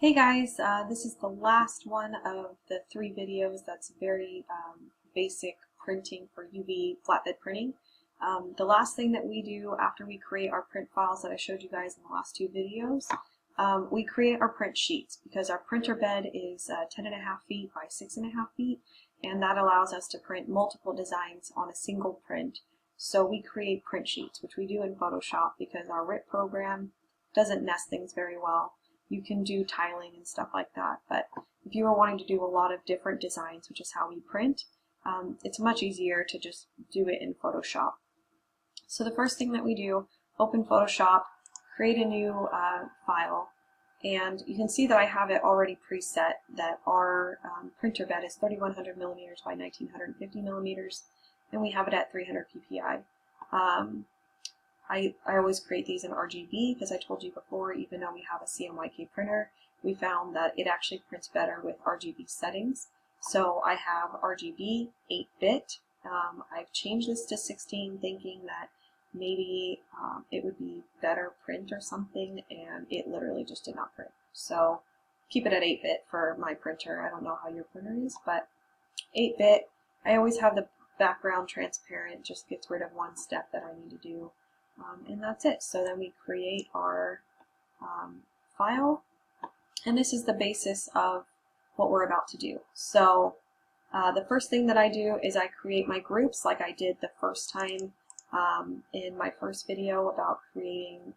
Hey guys, this is the last one of the 3 videos that's very basic printing for UV flatbed printing. The last thing that we do after we create our print files that I showed you guys in the last 2 videos, we create our print sheets because our printer bed is 10.5 feet by 6.5 feet, and that allows us to print multiple designs on a single print. So we create print sheets, which we do in Photoshop because our RIP program doesn't nest things very well. You can do tiling and stuff like that, but if you are wanting to do a lot of different designs, which is how we print, it's much easier to just do it in Photoshop. So the first thing that we do, open Photoshop, create a new file, and you can see that I have it already preset that our printer bed is 3100 millimeters by 1950 millimeters, and we have it at 300 ppi. I always create these in RGB because I told you before, even though we have a CMYK printer, we found that it actually prints better with RGB settings. So I have RGB 8-bit. I've changed this to 16 thinking that maybe it would be better print or something, and it literally just did not print. So keep it at 8-bit for my printer. I don't know how your printer is, but 8-bit. I always have the background transparent, just gets rid of one step that I need to do. And that's it. So then we create our file, and this is the basis of what we're about to do. So the first thing that I do is I create my groups like I did the first time in my first video about creating,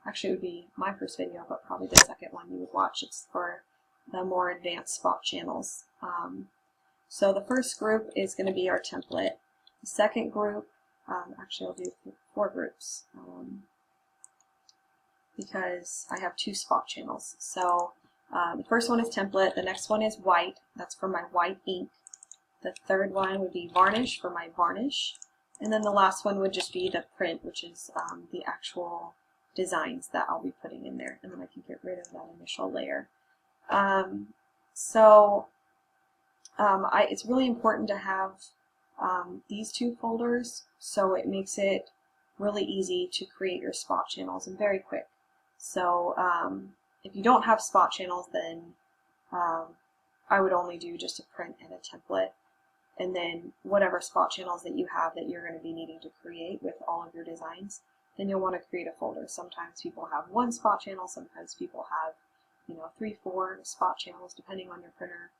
actually it would be my first video, but probably the second one you would watch. It's for the more advanced spot channels. So the first group is going to be our template. The second group, actually I'll do 4 groups because I have 2 spot channels. So the first one is template, the next one is white, that's for my white ink. The third one would be varnish for my varnish. And then the last one would just be the print, which is the actual designs that I'll be putting in there. And then I can get rid of that initial layer. It's really important to have these 2 folders, so it makes it really easy to create your spot channels and very quick. So if you don't have spot channels, then I would only do just a print and a template, and then whatever spot channels that you have that you're going to be needing to create with all of your designs, then you'll want to create a folder. Sometimes people have 1 spot channel, sometimes people have 3, 4 spot channels depending on your printer,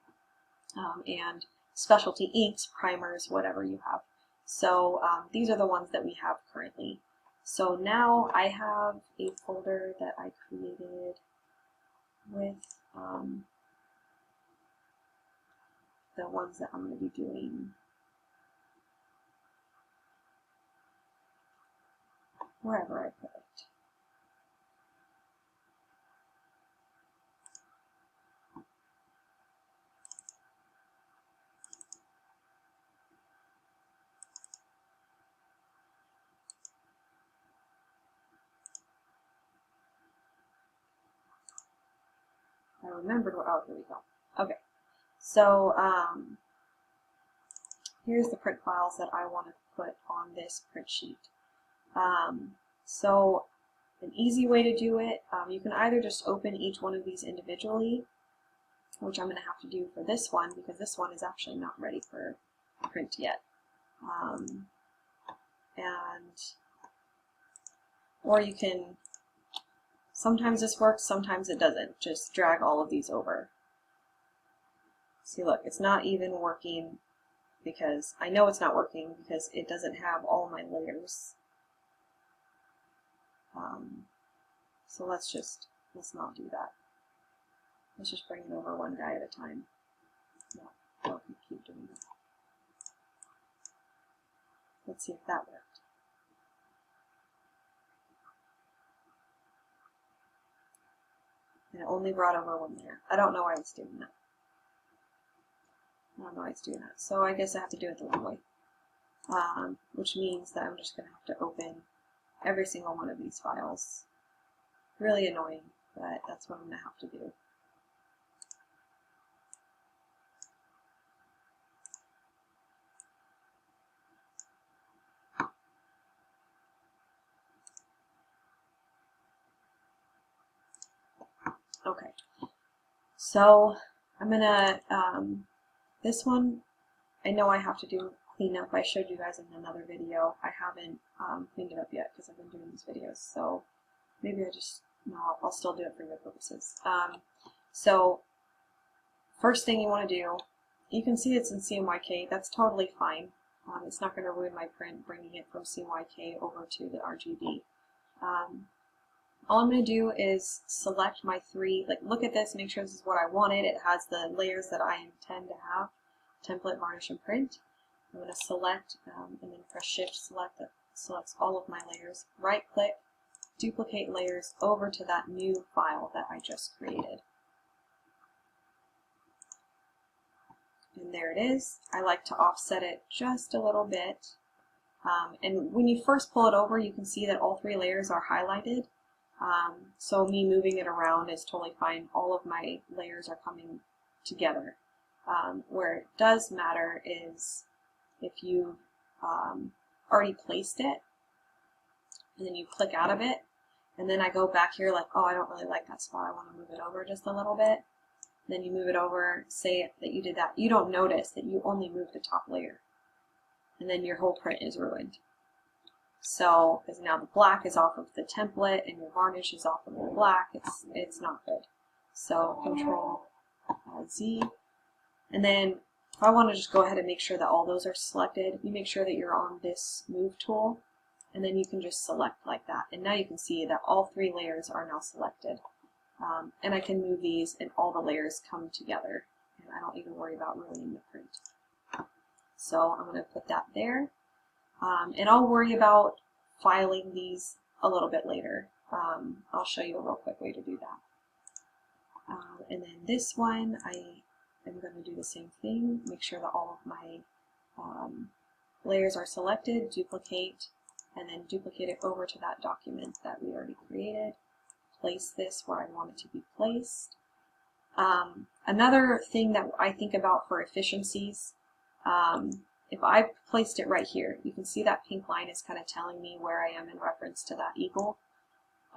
and specialty inks, primers, whatever you have. So these are the ones that we have currently. So now I have a folder that I created with the ones that I'm going to be doing wherever I put it. I remembered where, oh, here we go. Okay, so here's the print files that I want to put on this print sheet. So an easy way to do it, you can either just open each one of these individually, which I'm going to have to do for this one because this one is actually not ready for print yet. Or you can, sometimes this works, sometimes it doesn't. Just drag all of these over. See, look, it's not even working because I know it's not working because it doesn't have all my layers. So let's not do that. Let's just bring it over one guy at a time. No, don't keep doing that. Let's see if that worked. And it only brought over one layer. I don't know why it's doing that. I don't know why it's doing that. So I guess I have to do it the long way. Which means that I'm just going to have to open every single one of these files. Really annoying, but that's what I'm going to have to do. Okay, So I'm gonna, this one, I know I have to do cleanup. I showed you guys in another video. I haven't cleaned it up yet because I've been doing these videos. So maybe no, I'll still do it for your purposes. So first thing you want to do, you can see it's in CMYK. That's totally fine. It's not going to ruin my print bringing it from CMYK over to the RGB. All I'm going to do is select my three, like look at this, make sure this is what I wanted. It has the layers that I intend to have, template, varnish, and print. I'm going to select and then press Shift Select. That selects all of my layers. Right click, duplicate layers over to that new file that I just created. And there it is. I like to offset it just a little bit. And when you first pull it over, you can see that all three layers are highlighted. So me moving it around is totally fine. All of my layers are coming together. Where it does matter is if you've already placed it, and then you click out of it, and then I go back here like, oh, I don't really like that spot. I want to move it over just a little bit. Then you move it over, say that you did that. You don't notice that you only moved the top layer. And then your whole print is ruined. So, because now the black is off of the template and your varnish is off of the black, it's not good. So Control Z. And then if I want to just go ahead and make sure that all those are selected, you make sure that you're on this Move tool, and then you can just select like that. And now you can see that all three layers are now selected. And I can move these and all the layers come together. And I don't even worry about ruining the print. So I'm going to put that there. And I'll worry about filing these a little bit later. I'll show you a real quick way to do that. And then this one, I am going to do the same thing. Make sure that all of my layers are selected, duplicate, and then duplicate it over to that document that we already created. Place this where I want it to be placed. Another thing that I think about for efficiencies, if I placed it right here, you can see that pink line is kind of telling me where I am in reference to that eagle.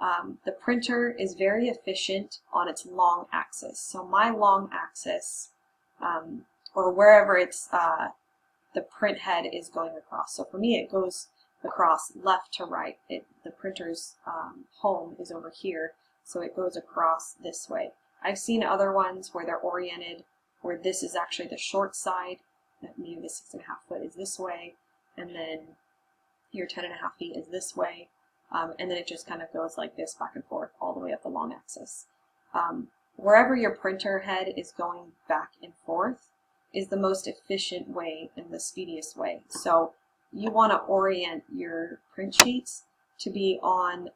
The printer is very efficient on its long axis. So my long axis, or wherever it's the print head is going across. So for me, it goes across left to right. The printer's home is over here, so it goes across this way. I've seen other ones where they're oriented, where this is actually the short side, that maybe the 6.5 foot is this way, and then your 10.5 feet is this way, and then it just kind of goes like this back and forth all the way up the long axis. Wherever your printer head is going back and forth is the most efficient way and the speediest way. So you want to orient your print sheets to be on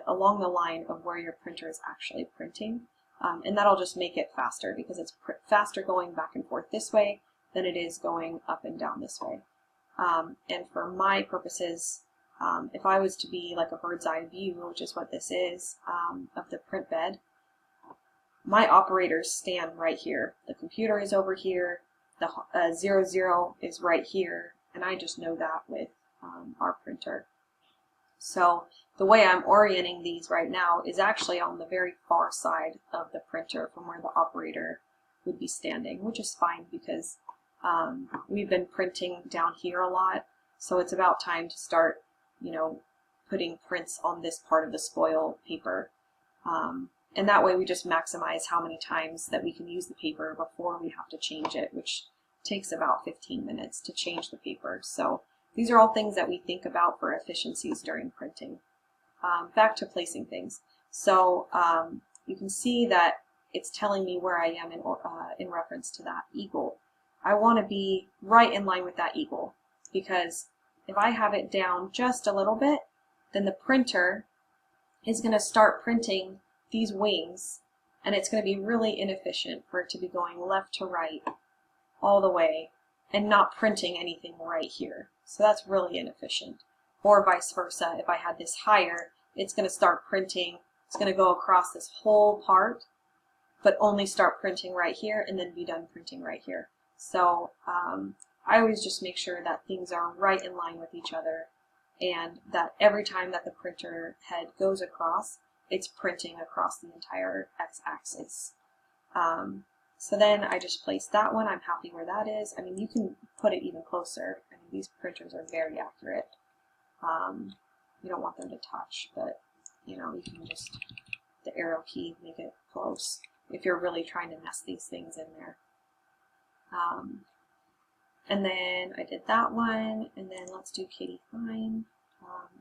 along the line of where your printer is actually printing, and that'll just make it faster because it's faster going back and forth this way than it is going up and down this way. And for my purposes, if I was to be like a bird's eye view, which is what this is, of the print bed, my operators stand right here. The computer is over here, the 00 is right here, and I just know that with our printer. So the way I'm orienting these right now is actually on the very far side of the printer from where the operator would be standing, which is fine because we've been printing down here a lot, so it's about time to start, putting prints on this part of the spoil paper. And that way we just maximize how many times that we can use the paper before we have to change it, which takes about 15 minutes to change the paper. So these are all things that we think about for efficiencies during printing. Back to placing things. So you can see that it's telling me where I am in reference to that eagle. I want to be right in line with that eagle, because if I have it down just a little bit, then the printer is going to start printing these wings, and it's going to be really inefficient for it to be going left to right all the way and not printing anything right here. So that's really inefficient. Or vice versa, if I had this higher, it's going to start printing, it's going to go across this whole part, but only start printing right here and then be done printing right here. So I always just make sure that things are right in line with each other, and that every time that the printer head goes across, it's printing across the entire x-axis. So then I just placed that one. I'm happy where that is. I mean, you can put it even closer. I mean, these printers are very accurate. You don't want them to touch, but you know, you can just, the arrow key, make it close if you're really trying to nest these things in there. And then I did that one, and then let's do Katie Fine,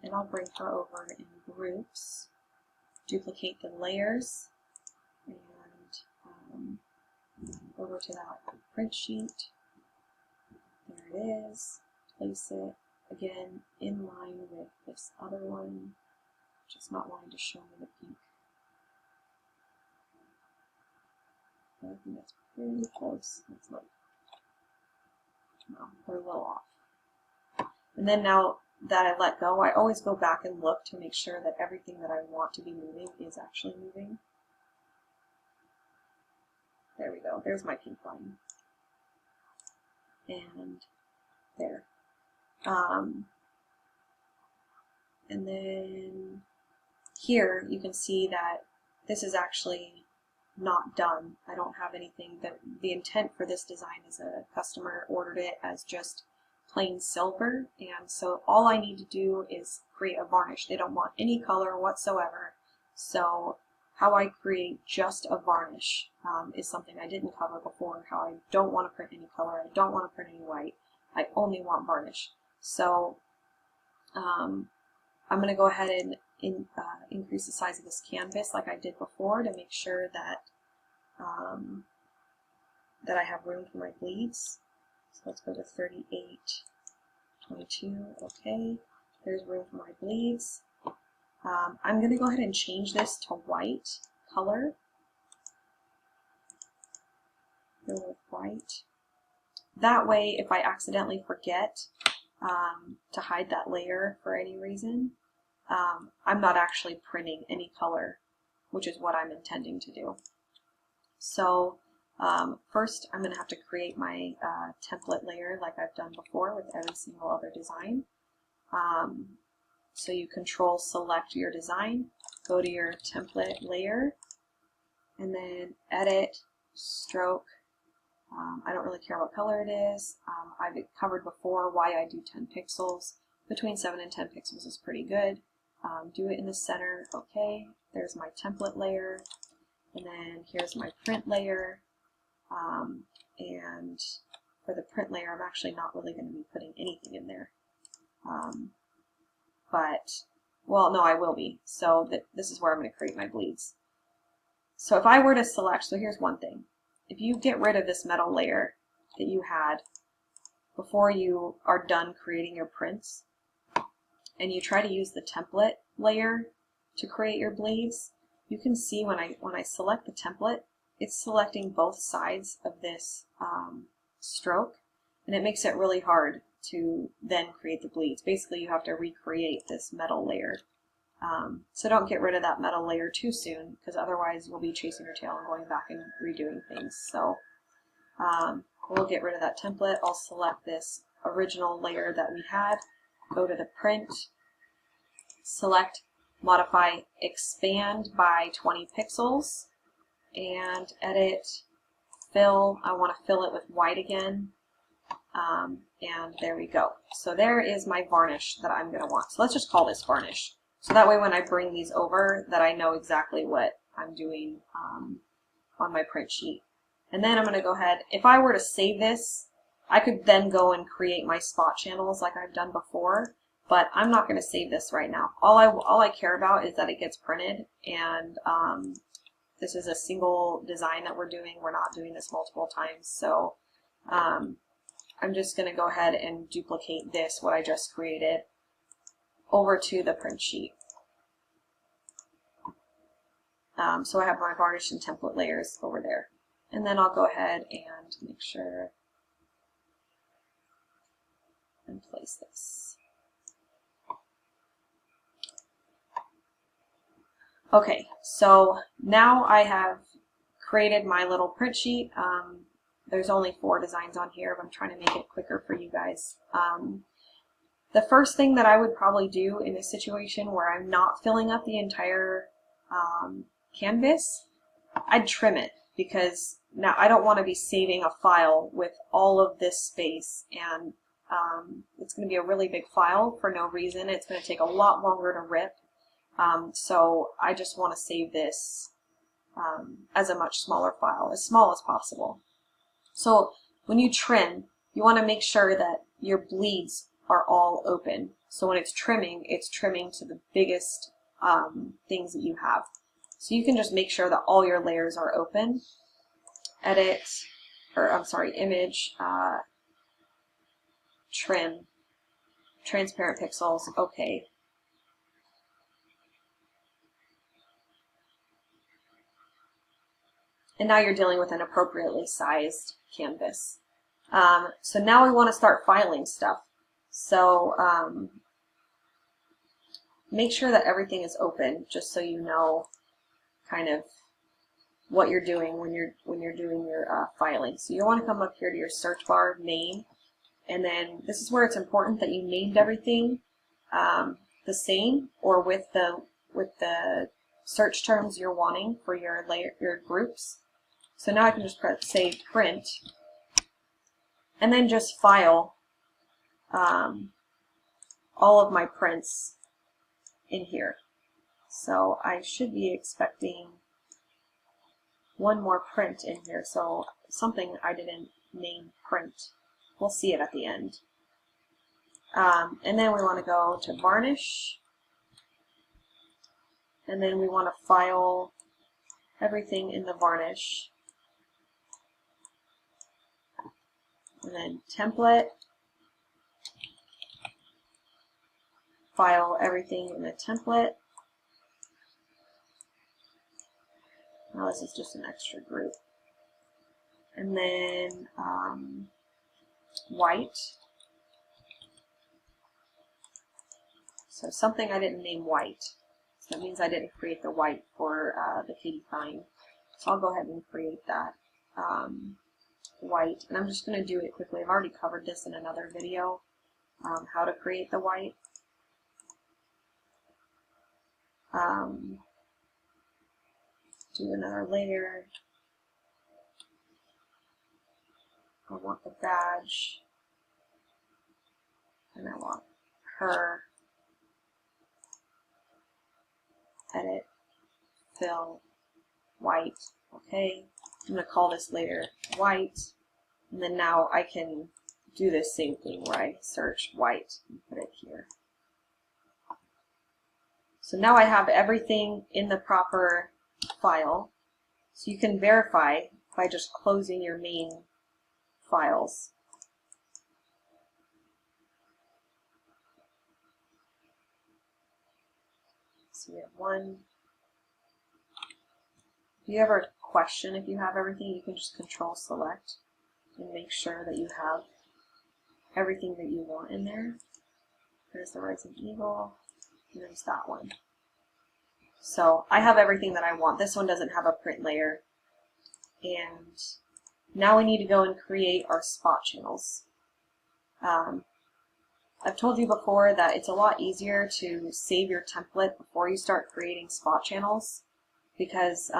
and I'll bring her over in groups, duplicate the layers, and over to that print sheet. There it is. Place it again in line with this other one, just not wanting to show me the pink. I think that's pretty close. Let's look. No, we're a little off. And then now that I let go, I always go back and look to make sure that everything that I want to be moving is actually moving. There we go. There's my pink line. And there. And then here you can see that this is actually not done. I don't have anything. The intent for this design is a customer ordered it as just plain silver, and so all I need to do is create a varnish. They don't want any color whatsoever. So how I create just a varnish is something I didn't cover before, how I don't want to print any color, I don't want to print any white, I only want varnish. So I'm going to go ahead and increase the size of this canvas like I did before to make sure that that I have room for my bleeds. So let's go to 38, 22, okay, there's room for my bleeds. I'm going to go ahead and change this to white color. Go with white. That way, if I accidentally forget to hide that layer for any reason, I'm not actually printing any color, which is what I'm intending to do. So first I'm going to have to create my template layer like I've done before with every single other design. So you control select your design, go to your template layer, and then edit, stroke. I don't really care what color it is. I've covered before why I do 10 pixels. Between 7 and 10 pixels is pretty good. Do it in the center. Okay, there's my template layer, and then here's my print layer. And for the print layer, I'm actually not really going to be putting anything in there. But, well, no, I will be. So this is where I'm going to create my bleeds. So if I were to select, so here's one thing. If you get rid of this metal layer that you had before you are done creating your prints, and you try to use the template layer to create your bleeds, you can see when I select the template, it's selecting both sides of this stroke, and it makes it really hard to then create the bleeds. Basically, you have to recreate this metal layer. So don't get rid of that metal layer too soon, because otherwise you'll be chasing your tail and going back and redoing things. So we'll get rid of that template. I'll select this original layer that we had, go to the print, select modify expand by 20 pixels, and edit fill. I want to fill it with white again. And there we go. So there is my varnish that I'm going to want. So let's just call this varnish. So that way when I bring these over, that I know exactly what I'm doing on my print sheet. And then I'm going to go ahead, if I were to save this, I could then go and create my spot channels like I've done before, but I'm not going to save this right now. All I care about is that it gets printed, and this is a single design that we're doing. We're not doing this multiple times, so I'm just going to go ahead and duplicate this, what I just created, over to the print sheet. So I have my varnish and template layers over there. And then I'll go ahead and make sure and place this. Okay, so now I have created my little print sheet. There's only 4 designs on here, but I'm trying to make it quicker for you guys. The first thing that I would probably do in a situation where I'm not filling up the entire canvas, I'd trim it. because now I don't want to be saving a file with all of this space, and it's going to be a really big file for no reason. It's going to take a lot longer to rip. So I just want to save this as a much smaller file, as small as possible. So when you trim, you want to make sure that your bleeds are all open. So when it's trimming to the biggest things that you have. So you can just make sure that all your layers are open. Edit, or I'm sorry, image, trim, transparent pixels, okay. And now you're dealing with an appropriately sized canvas. So now we want to start filing stuff. So make sure that everything is open, just so you know kind of what you're doing when you're doing your filing. So you want to come up here to your search bar, name, and then this is where it's important that you named everything the same or with the search terms you're wanting for your groups. So now I can just say print, and then just file all of my prints in here. So I should be expecting one more print in here, so something I didn't name print. We'll see it at the end. And then we want to go to varnish, and then we want to file everything in the varnish. And then template, file everything in the template. Now this is just an extra group. And then white. So something I didn't name white. So that means I didn't create the white for the Katie Fine. So I'll go ahead and create that white. And I'm just going to do it quickly. I've already covered this in another video, how to create the white. Do another layer. I want the badge, and I want her. Edit, fill, white. Okay, I'm going to call this layer white, and then now I can do this same thing where I search white and put it here. So now I have everything in the proper file. So you can verify by just closing your main files. So we have one. If you ever question if you have everything, you can just Control Select and make sure that you have everything that you want in there. There's the Rising Eagle, and there's that one. So I have everything that I want. This one doesn't have a print layer. And now we need to go and create our spot channels. I've told you before that it's a lot easier to save your template before you start creating spot channels, because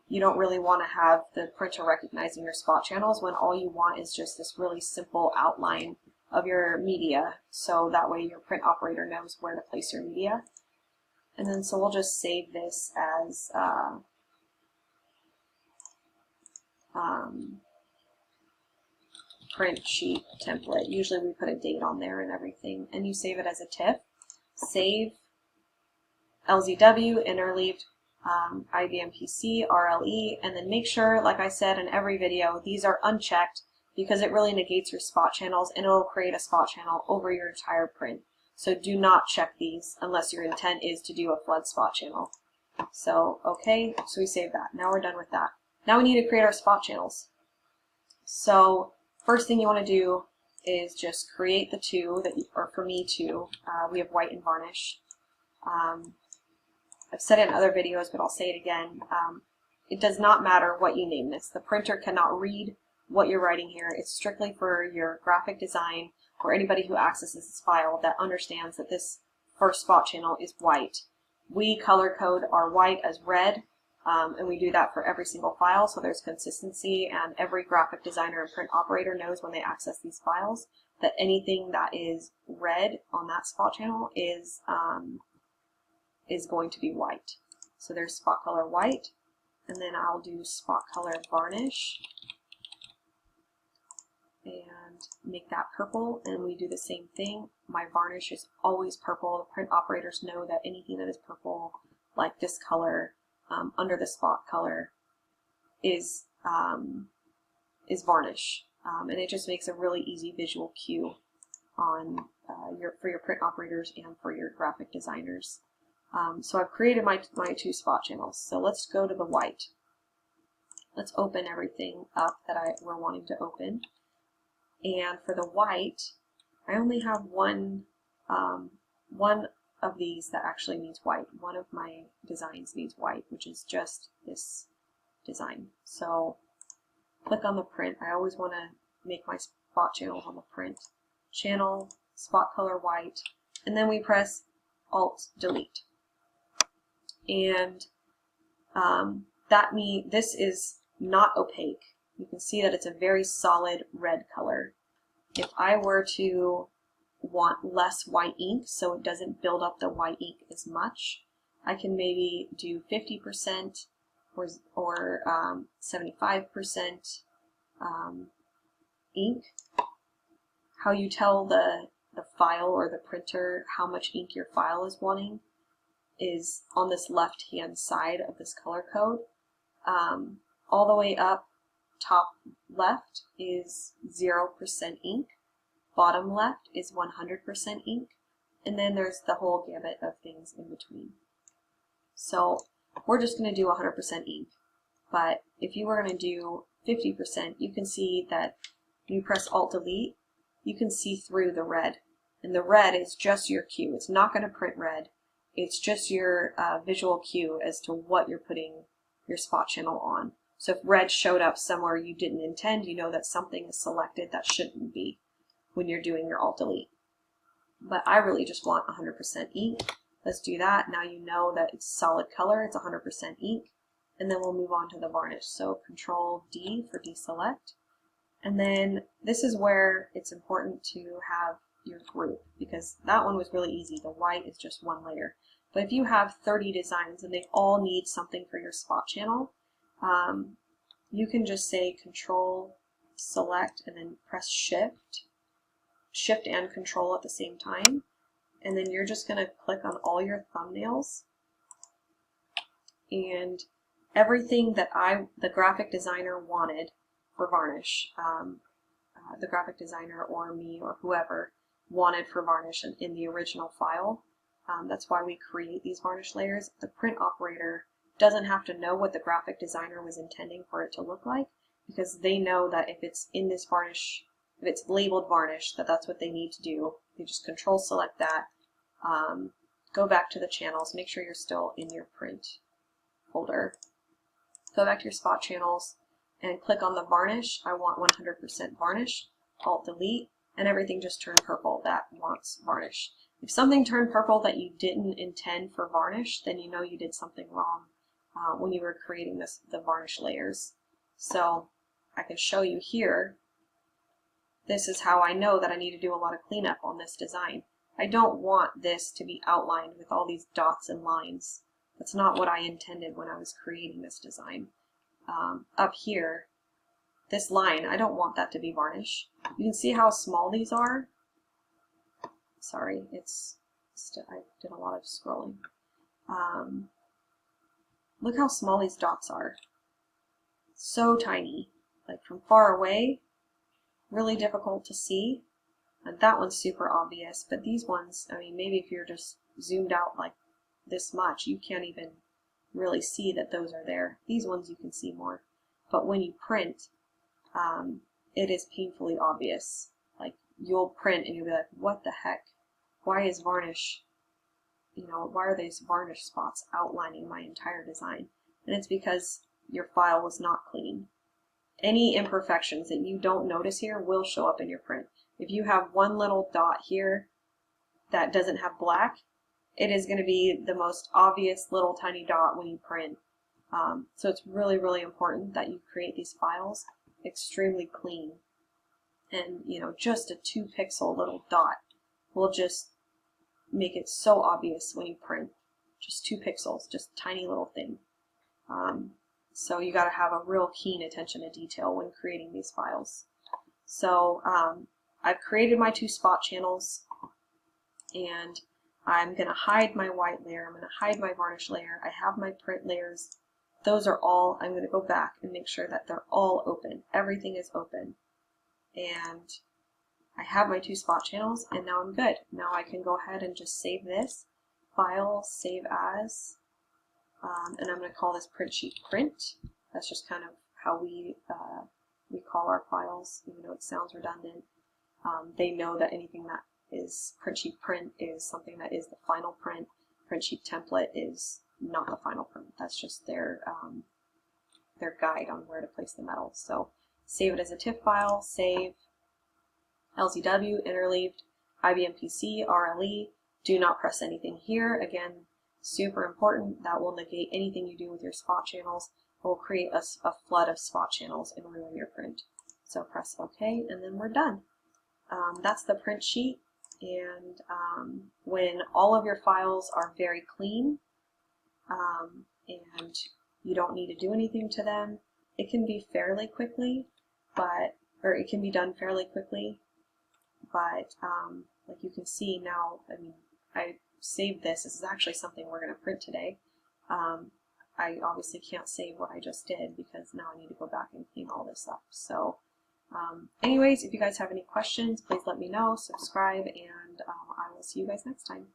you don't really want to have the printer recognizing your spot channels when all you want is just this really simple outline of your media, so that way your print operator knows where to place your media. And then so we'll just save this as print sheet template. Usually we put a date on there and everything, and you save it as a TIFF. Save, LZW, interleaved, IBM PC, RLE, and then make sure, like I said in every video, these are unchecked because it really negates your spot channels and it'll create a spot channel over your entire print. So do not check these unless your intent is to do a flood spot channel. So, okay, so we save that. Now we're done with that. Now we need to create our spot channels. So first thing you want to do is just create the two, or for me two. We have white and varnish. I've said it in other videos, but I'll say it again. It does not matter what you name this. The printer cannot read what you're writing here. It's strictly for your graphic design or anybody who accesses this file that understands that this first spot channel is white. We color code our white as red, And we do that for every single file, so there's consistency, and every graphic designer and print operator knows when they access these files that anything that is red on that spot channel is going to be white. So there's spot color white, and then I'll do spot color varnish and make that purple, and we do the same thing. My varnish is always purple. The print operators know that anything that is purple, like this color, under the spot color, is varnish, and it just makes a really easy visual cue on for your print operators and for your graphic designers. So I've created my two spot channels. So let's go to the white. Let's open everything up that we're wanting to open. And for the white, I only have one of these that actually needs white. One of my designs needs white, which is just this design. So click on the print. I always want to make my spot channels on the print. Channel, spot color white, and then we press Alt Delete. And this is not opaque. You can see that it's a very solid red color. If I were to want less white ink so it doesn't build up the white ink as much, I can maybe do 50% or 75% ink. How you tell the file or the printer how much ink your file is wanting is on this left hand side of this color code. All the way up top left is 0% ink, bottom left is 100% ink, and then there's the whole gamut of things in between. So we're just going to do 100% ink, but if you were going to do 50%, you can see that when you press Alt Delete, you can see through the red, and the red is just your cue. It's not going to print red. It's just your visual cue as to what you're putting your spot channel on. So if red showed up somewhere you didn't intend, you know that something is selected that shouldn't be when you're doing your Alt Delete. But I really just want 100% ink. Let's do that. Now you know that it's solid color, it's 100% ink, and then we'll move on to the varnish. So Control D for deselect. And then this is where it's important to have your group, because that one was really easy. The white is just one layer. But if you have 30 designs and they all need something for your spot channel, you can just say Control Select and then press Shift and Control at the same time, and then you're just going to click on all your thumbnails, and everything that the graphic designer wanted for varnish, the graphic designer or me or whoever wanted for varnish in the original file. That's why we create these varnish layers. The print operator doesn't have to know what the graphic designer was intending for it to look like, because they know that if it's in this varnish, if it's labeled varnish, that's what they need to do. They just Control Select that, go back to the channels, make sure you're still in your print folder, go back to your spot channels and click on the varnish. I want 100% varnish, Alt Delete, and everything just turned purple that wants varnish. If something turned purple that you didn't intend for varnish, then you know you did something wrong when you were creating the varnish layers. So I can show you here. This is how I know that I need to do a lot of cleanup on this design. I don't want this to be outlined with all these dots and lines. That's not what I intended when I was creating this design. Up here, this line, I don't want that to be varnish. You can see how small these are. Sorry, I did a lot of scrolling. Look how small these dots are. So tiny. Like from far away, really difficult to see. And that one's super obvious, but these ones, I mean, maybe if you're just zoomed out like this much, you can't even really see that those are there. These ones you can see more. But when you print, it is painfully obvious. Like, you'll print and you'll be like, what the heck? Why is varnish, why are these varnish spots outlining my entire design? And it's because your file was not clean. Any imperfections that you don't notice here will show up in your print. If you have one little dot here that doesn't have black, it is going to be the most obvious little tiny dot when you print. So it's really, really important that you create these files extremely clean. And, you know, just a 2-pixel little dot will just make it so obvious when you print. Just 2 pixels, just a tiny little thing. So you got to have a real keen attention to detail when creating these files. So I've created my 2 spot channels, and I'm going to hide my white layer, I'm going to hide my varnish layer, I have my print layers. Those are all, I'm going to go back and make sure that they're all open. Everything is open. And I have my 2 spot channels, and now I'm good. Now I can go ahead and just save this file, save as, and I'm going to call this print sheet print. That's just kind of how we call our files, even though it sounds redundant. They know that anything that is print sheet print is something that is the final print. Print sheet template is not the final print. That's just their guide on where to place the metal. So save it as a TIFF file, save, LZW, interleaved, IBM PC, RLE. Do not press anything here. Again, super important. That will negate anything you do with your spot channels. It will create a flood of spot channels and ruin your print. So press OK, and then we're done. That's the print sheet. And when all of your files are very clean and you don't need to do anything to them, it can be fairly quickly, or it can be done fairly quickly. But like you can see now, I mean, I saved this. This is actually something we're going to print today. I obviously can't save what I just did because now I need to go back and clean all this up. So anyways, if you guys have any questions, please let me know, subscribe, and I will see you guys next time.